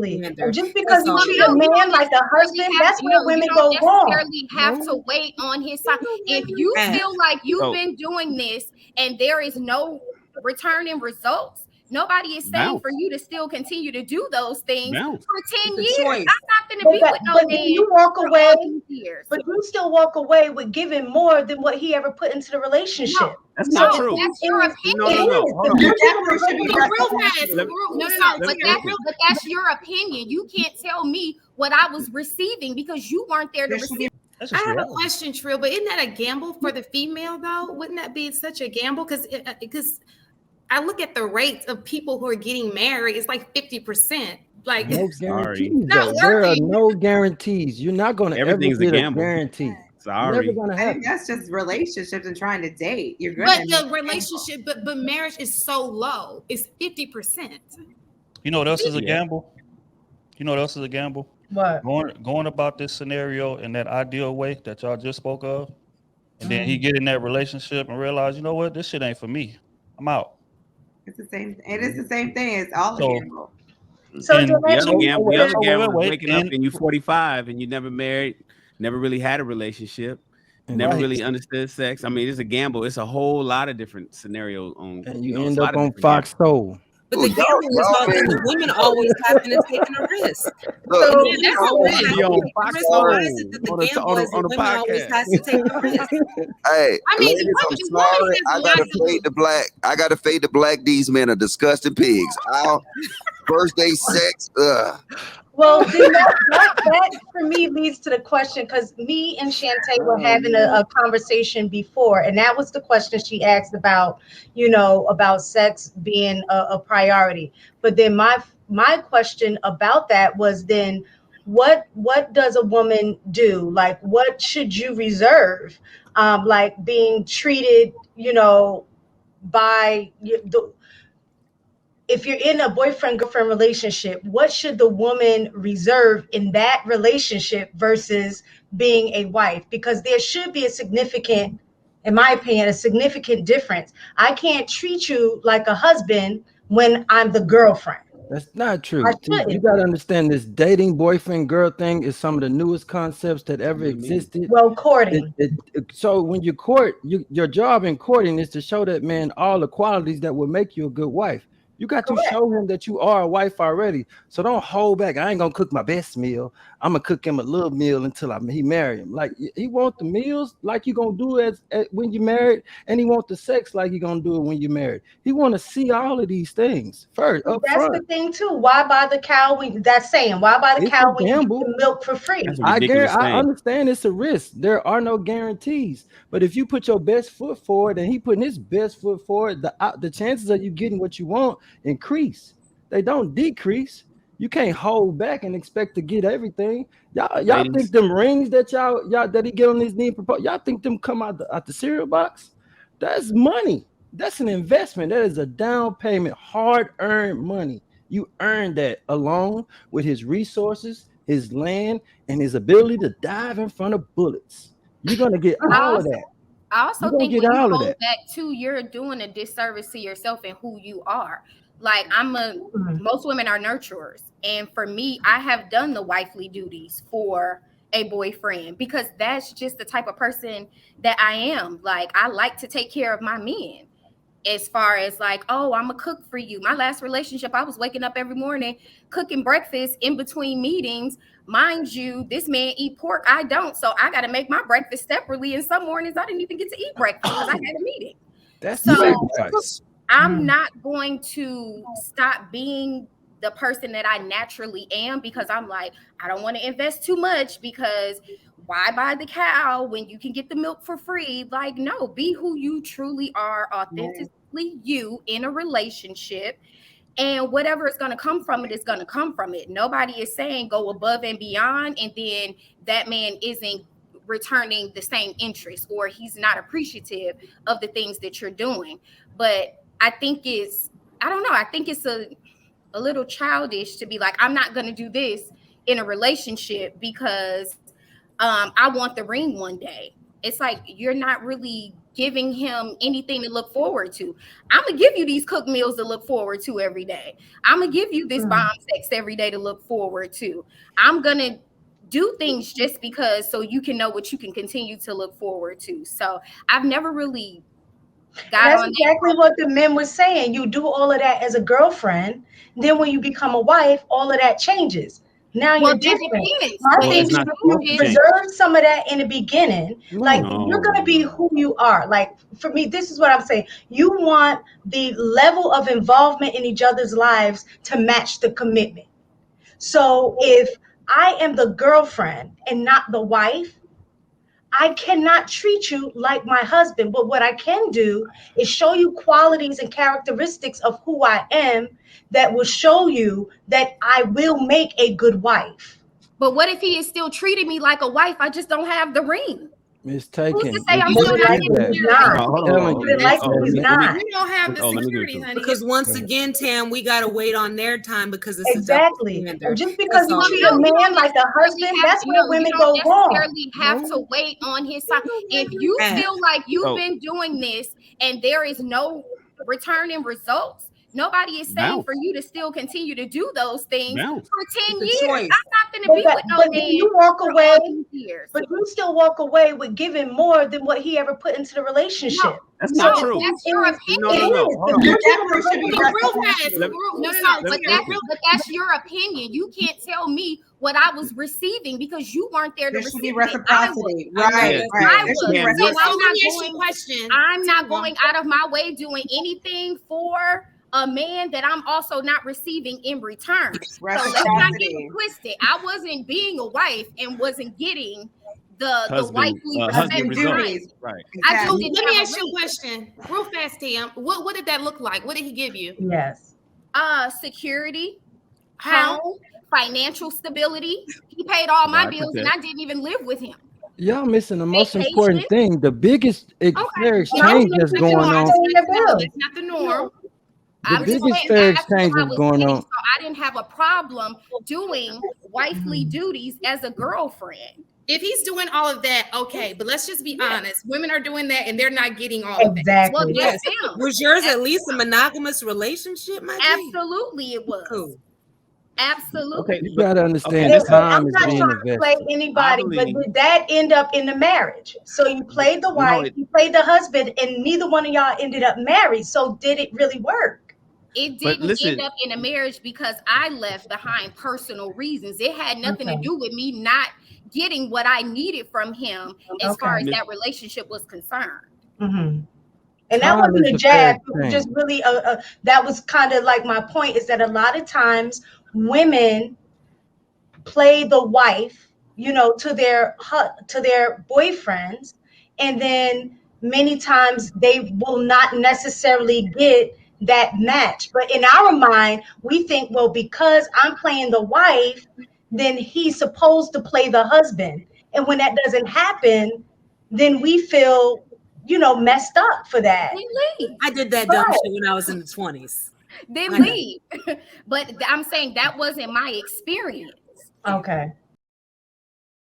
Exactly. And standard. just because you So treat a man like a husband, that's where women go You don't wrong. necessarily have to wait on his side. If you feel like you've So been doing this and there is no return in results, nobody is saying for bounce, you to still continue to do those things bounce. for 10 it's a years. choice. I'm not going to be with no But then man you walk for away, all these years. but you still walk away with giving more than what he ever put into the relationship. No, That's So not no, true. that's your No, it no, opinion. no. is. Hold If on. you give him Definitely should be Real recognized. fast. Let- No, let- listen. but that's your opinion. You can't tell me what I was receiving because you weren't there to There should receive. be. That's I just have a reality. question, Trill, but isn't that a gamble for the female though? Wouldn't that be such a gamble? Because I look at the rates of people who are getting married, it's like 50%. Like No Sorry. guarantees, not though. There are working. no guarantees. You're not going to ever Everything's a get a gamble. guarantee. Never Sorry. going to I think happen. that's just relationships and trying to date. You're But gonna the relationship, but marriage is so low. It's 50%. You know what else is a gamble? You know what else is a gamble? What? Going about this scenario in that ideal way that y'all just spoke of, and then he get in that relationship and realize, you know what, this shit ain't for me. I'm out. It's the same. It is the same thing. It's all a So- gamble. So And to The let other me gamble, wait, the other wait, gamble wait, is waking up and- and you 45 and you never married, never really had a relationship, never Right. really understood sex. I mean, it's a gamble. It's a whole lot of different scenarios on. And you it's end a lot up of on different Fox Soul. But the gamble is all that the women always having to take a risk. Look, So- Yeah, that's gambles. what we Be on Fox risk. Why Soul is it that the on the- gamble on the- is that on the women always podcast. has to take a risk? hey, I mean, ladies, I'm women sorry. has I a gotta lot to fade the black. I gotta fade the black. These men are disgusting pigs. Our birthday sex. Well, then that for me leads to the question, because me and Shantae were having a conversation before, and that was the question she asked about, about sex being a priority. But then my question about that was then what does a woman do? Like, what should you reserve? Like being treated, by the if you're in a boyfriend girlfriend relationship, what should the woman reserve in that relationship versus being a wife? Because there should be in my opinion, a significant difference. I can't treat you like a husband when I'm the girlfriend. That's not true. I See, you shouldn't. got to understand this dating boyfriend girl thing is some of the newest concepts that ever What do you mean? existed. Well, courting. So when you court, your job in courting is to show that man all the qualities that will make you a good wife. You got to Correct. show him that you are a wife already. So don't hold back. I ain't gonna cook my best meal. I'm gonna cook him a little meal until he marry him. Like he want the meals like you gonna do as when you married, and he want the sex like you gonna do it when you married. He want to see all of these things first up That's front. the thing too. Why buy the cow when that's saying? Why buy the It's cow a when you get gamble. the milk for free? That's a ridiculous I thing. understand it's a risk. There are no guarantees. But if you put your best foot forward and he putting his best foot forward, the chances of you getting what you want increase. They don't decrease. You can't hold back and expect to get everything. Y'all Ladies. think them rings that y'all that he get on his knee propose, y'all think them come out the cereal box? That's money. That's an investment. That is a down payment, hard-earned money. You earn that along with his resources, his land, and his ability to dive in front of bullets. You're gonna get all of that. I also You're gonna think get when you all of hold that. back too, you're doing a disservice to yourself and who you are. Like most women are nurturers. And for me, I have done the wifely duties for a boyfriend because that's just the type of person that I am. Like, I like to take care of my men. As far as like, oh, I'm a cook for you. My last relationship, I was waking up every morning cooking breakfast in between meetings. Mind you, this man eat pork. I don't. So I got to make my breakfast separately. And some mornings I didn't even get to eat breakfast because I had a meeting. That's So sacrifice. I'm not going to stop being the person that I naturally am because I'm like, I don't want to invest too much because why buy the cow when you can get the milk for free? Like, no, be who you truly are, authentically you in a relationship. And whatever is going to come from it is going to come from it. Nobody is saying go above and beyond, and then that man isn't returning the same interest or he's not appreciative of the things that you're doing. But I think I don't know. I think it's a little childish to be like, I'm not going to do this in a relationship because I want the ring one day. It's like you're not really giving him anything to look forward to. I'm gonna give you these cooked meals to look forward to every day. I'm gonna give you this bomb sex every day to look forward to. I'm gonna do things just because, so you can know what you can continue to look forward to. So I've never really got That's on exactly what the men were saying. You do all of that as a girlfriend, then when you become a wife, all of that changes. Now Well, you're different. depends. My Well, thing it's is not you supposed to change. reserve some of that in the beginning. Like No. you're gonna be who you are. Like for me, this is what I'm saying. You want the level of involvement in each other's lives to match the commitment. So if I am the girlfriend and not the wife, I cannot treat you like my husband, but what I can do is show you qualities and characteristics of who I am that will show you that I will make a good wife. But what if he is still treating me like a wife? I just don't have the ring. It's Who's taken. to say I'm More still than not likely getting he's married? not. Hold Telling on. More than you. likely he's not. You don't have the Oh, let me give it security, to him. honey. Because once again, Tam, we gotta wait on their time because it's Exactly. a double standard. Just because you That's all. treat No, a you man don't like a husband, necessarily that's where you women don't go wrong. necessarily have to wait on his side. If you Yes. feel like you've Oh. been doing this and there is no return in results, nobody is saying Bounce. for you to still continue to do those things Bounce. for 10 It's a years. choice. I'm not going to be with no But then man you walk for away, all these years. but you still walk away with giving more than what he ever put into the relationship. That's No, not true. that's your It No, opinion. no, no. is. Hold If on. you There give him definitely should be a But real reciprocity. fast, Let- No, sorry, but that's your opinion. You can't tell me what I was receiving because you weren't there to There should be receive it. I was. reciprocity. I know, Right, that's right. I There should be was. was. So reciprocity. so let me ask you a question. I'm not going out of my way doing anything for a man that I'm also not receiving in return. So let's not get Reciprocity. it twisted. I wasn't being a wife and wasn't getting the Husband, wifely husband respect. duties. Right. I just Exactly. didn't Let me have ask you a question, real fast, Tam. What did that look like? What did he give you? Yes. Security, How? home, financial stability. He paid all my Right, bills and I didn't even live with him. Y'all missing the most Vacation. important thing. The biggest fair exchange that's That's going on. not the norm. I'm just biggest saying fair that's what exchange I that's was going getting. on. So I didn't have a problem doing wifely duties as a girlfriend. If he's doing all of that, okay, but let's just be honest. Women are doing that and they're not getting all of that. Exactly. Well, Yes. that's them. Was yours at least a monogamous relationship, my G? Absolutely, it was. Cool. Absolutely. Okay. You gotta understand Okay, the time I'm is not being trying to play invested. anybody, I but believe- did that end up in the marriage? So you played the wife, you played the husband, and neither one of y'all ended up married. So did it really work? It But didn't listen- end up in a marriage because I left behind personal reasons. It had nothing to do with me not getting what I needed from him as far as Okay. that relationship was concerned. Mm-hmm. And that Time wasn't is a the jab. fair It was thing. just really that was kind of like my point is that a lot of times women play the wife, to their boyfriends, and then many times they will not necessarily get that match. But in our mind, we think, well, because I'm playing the wife, then he's supposed to play the husband. And when that doesn't happen, then we feel, messed up for that. Then leave. I did that dumb Right. shit when I was in the 20s. Then I know. leave. But I'm saying that wasn't my experience. Okay.